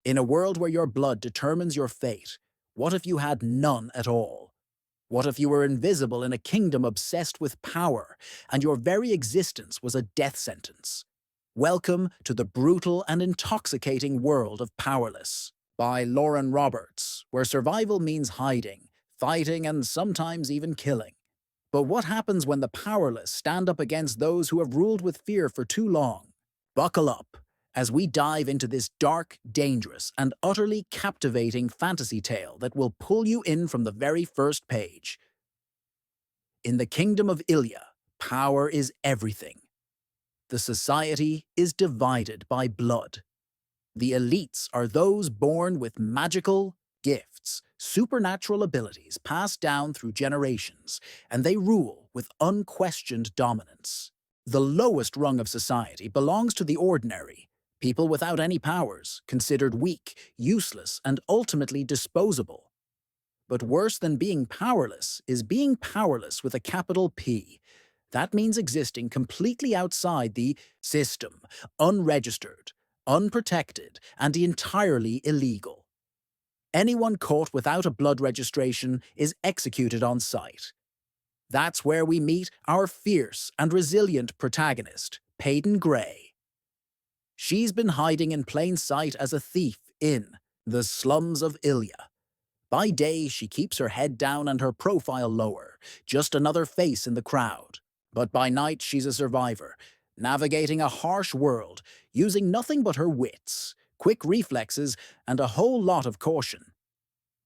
In a world where your blood determines your fate, what if you had none at all? What if you were invisible in a kingdom obsessed with power, and your very existence was a death sentence? Welcome to the brutal and intoxicating world of Powerless, by Lauren Roberts, where survival means hiding, fighting, and sometimes even killing. But what happens when the powerless stand up against those who have ruled with fear for too long? Buckle up as we dive into this dark, dangerous, and utterly captivating fantasy tale that will pull you in from the very first page. In the kingdom of Ilya, power is everything. The society is divided by blood. The elites are those born with magical gifts, supernatural abilities passed down through generations, and they rule with unquestioned dominance. The lowest rung of society belongs to the ordinary, people without any powers, considered weak, useless, and ultimately disposable. But worse than being powerless is being powerless with a capital P. That means existing completely outside the system, unregistered, unprotected, and entirely illegal. Anyone caught without a blood registration is executed on sight. That's where we meet our fierce and resilient protagonist, Paedyn Gray. She's been hiding in plain sight as a thief in the slums of Ilya. By day, she keeps her head down and her profile lower, just another face in the crowd. But by night, she's a survivor, navigating a harsh world, using nothing but her wits, quick reflexes, and a whole lot of caution.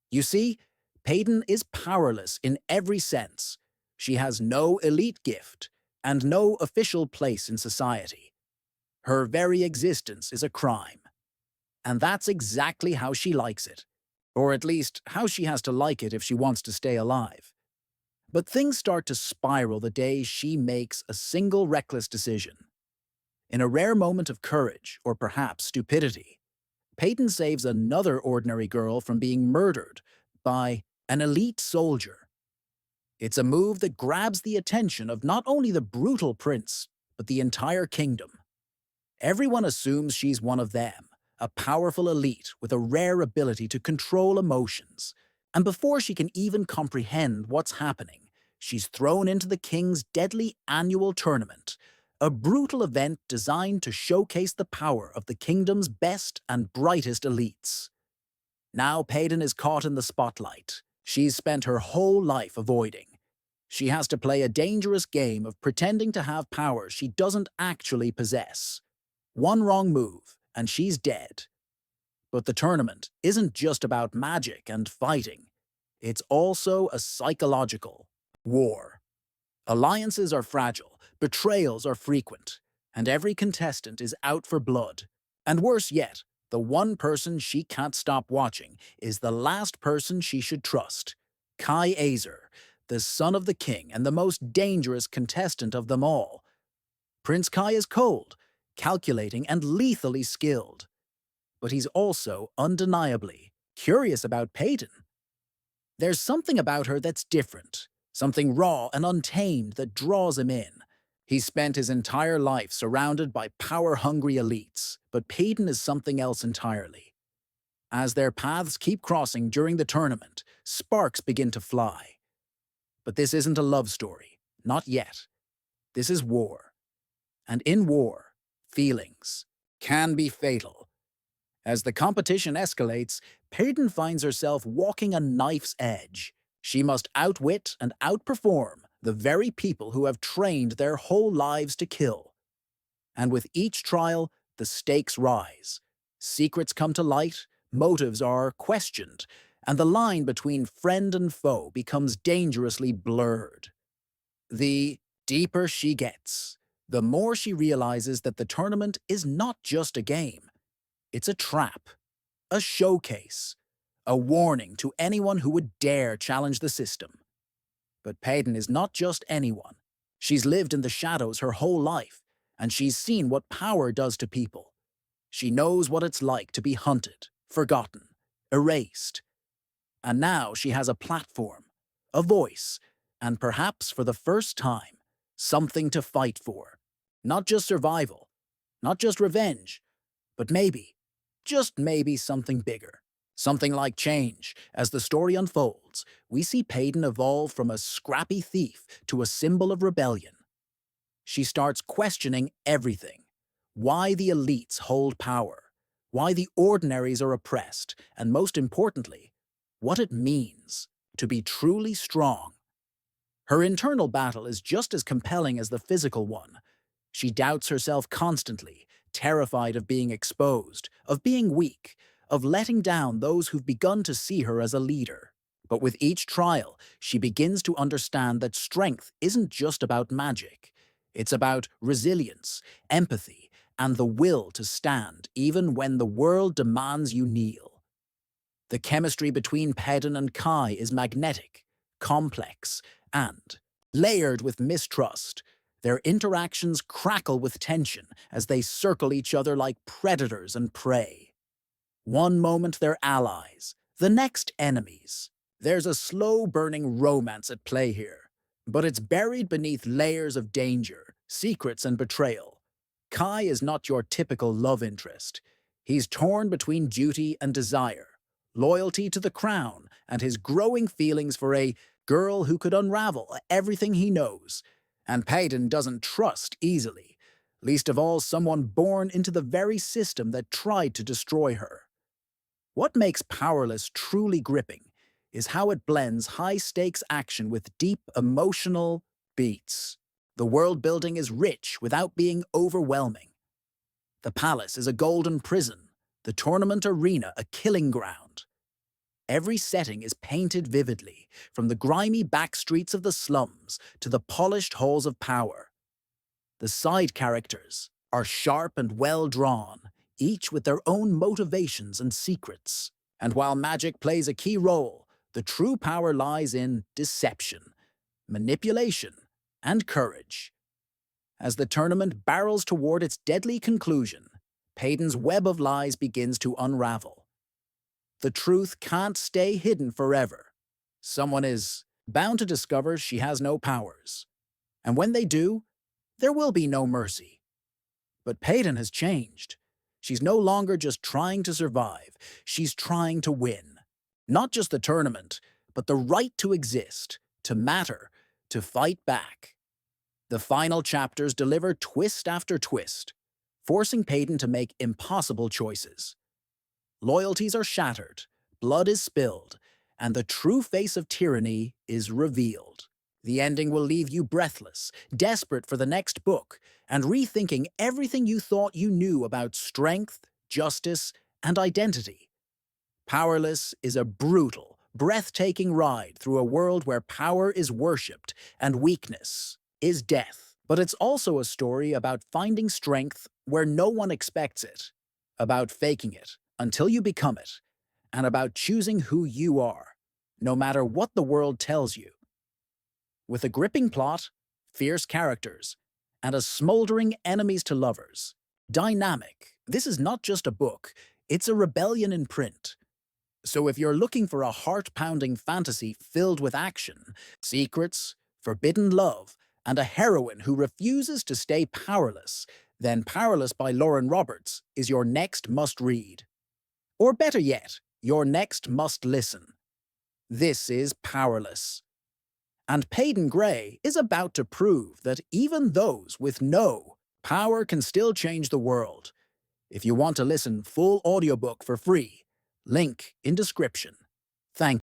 You see, Paedyn is powerless in every sense. She has no elite gift and no official place in society. Her very existence is a crime. And that's exactly how she likes it. Or at least, how she has to like it if she wants to stay alive. But things start to spiral the day she makes a single reckless decision. In a rare moment of courage, or perhaps stupidity, Paedyn saves another ordinary girl from being murdered by an elite soldier. It's a move that grabs the attention of not only the brutal prince, but the entire kingdom. Everyone assumes she's one of them, a powerful elite with a rare ability to control emotions. And before she can even comprehend what's happening, she's thrown into the king's deadly annual tournament, a brutal event designed to showcase the power of the kingdom's best and brightest elites. Now Paedyn is caught in the spotlight. She's spent her whole life avoiding. She has to play a dangerous game of pretending to have powers she doesn't actually possess. One wrong move, and she's dead. But the tournament isn't just about magic and fighting. It's also a psychological war. Alliances are fragile, betrayals are frequent, and every contestant is out for blood. And worse yet, the one person she can't stop watching is the last person she should trust, Kai Azer, the son of the king and the most dangerous contestant of them all. Prince Kai is cold, calculating, and lethally skilled. But he's also undeniably curious about Paedyn. There's something about her that's different, something raw and untamed that draws him in. He's spent his entire life surrounded by power-hungry elites, but Paedyn is something else entirely. As their paths keep crossing during the tournament, sparks begin to fly. But this isn't a love story, not yet. This is war. And in war, feelings can be fatal. As the competition escalates, Paedyn finds herself walking a knife's edge. She must outwit and outperform the very people who have trained their whole lives to kill. And with each trial, the stakes rise. Secrets come to light, motives are questioned, and the line between friend and foe becomes dangerously blurred. The deeper she gets, the more she realizes that the tournament is not just a game. It's a trap, a showcase, a warning to anyone who would dare challenge the system. But Paedyn is not just anyone. She's lived in the shadows her whole life, and she's seen what power does to people. She knows what it's like to be hunted, forgotten, erased. And now she has a platform, a voice, and perhaps for the first time, something to fight for. Not just survival, not just revenge, but maybe Just maybe something bigger. Something like change. As the story unfolds, we see Paedyn evolve from a scrappy thief to a symbol of rebellion. She starts questioning everything. Why the elites hold power, why the ordinaries are oppressed, and most importantly, what it means to be truly strong. Her internal battle is just as compelling as the physical one. She doubts herself constantly, terrified of being exposed, of being weak, of letting down those who've begun to see her as a leader. But with each trial, she begins to understand that strength isn't just about magic. It's about resilience, empathy, and the will to stand even when the world demands you kneel. The chemistry between Paedyn and Kai is magnetic, complex, and layered with mistrust. Their interactions crackle with tension as they circle each other like predators and prey. One moment they're allies, the next enemies. There's a slow-burning romance at play here, but it's buried beneath layers of danger, secrets, and betrayal. Kai is not your typical love interest. He's torn between duty and desire, loyalty to the crown, and his growing feelings for a girl who could unravel everything he knows. And Paedyn doesn't trust easily, least of all someone born into the very system that tried to destroy her. What makes Powerless truly gripping is how it blends high-stakes action with deep emotional beats. The world building is rich without being overwhelming. The palace is a golden prison, the tournament arena a killing ground. Every setting is painted vividly, from the grimy back streets of the slums to the polished halls of power. The side characters are sharp and well-drawn, each with their own motivations and secrets. And while magic plays a key role, the true power lies in deception, manipulation, and courage. As the tournament barrels toward its deadly conclusion, Paedyn's web of lies begins to unravel. The truth can't stay hidden forever. Someone is bound to discover she has no powers. And when they do, there will be no mercy. But Paedyn has changed. She's no longer just trying to survive, she's trying to win. Not just the tournament, but the right to exist, to matter, to fight back. The final chapters deliver twist after twist, forcing Paedyn to make impossible choices. Loyalties are shattered, blood is spilled, and the true face of tyranny is revealed. The ending will leave you breathless, desperate for the next book, and rethinking everything you thought you knew about strength, justice, and identity. Powerless is a brutal, breathtaking ride through a world where power is worshipped and weakness is death. But it's also a story about finding strength where no one expects it, about faking it until you become it, and about choosing who you are, no matter what the world tells you. With a gripping plot, fierce characters, and a smoldering enemies to lovers. Dynamic, this is not just a book, it's a rebellion in print. So if you're looking for a heart-pounding fantasy filled with action, secrets, forbidden love, and a heroine who refuses to stay powerless, then Powerless by Lauren Roberts is your next must-read. Or better yet, your next must-listen. This is Powerless. And Paedyn Gray is about to prove that even those with no power can still change the world. If you want to listen full audiobook for free, link in description. Thank you.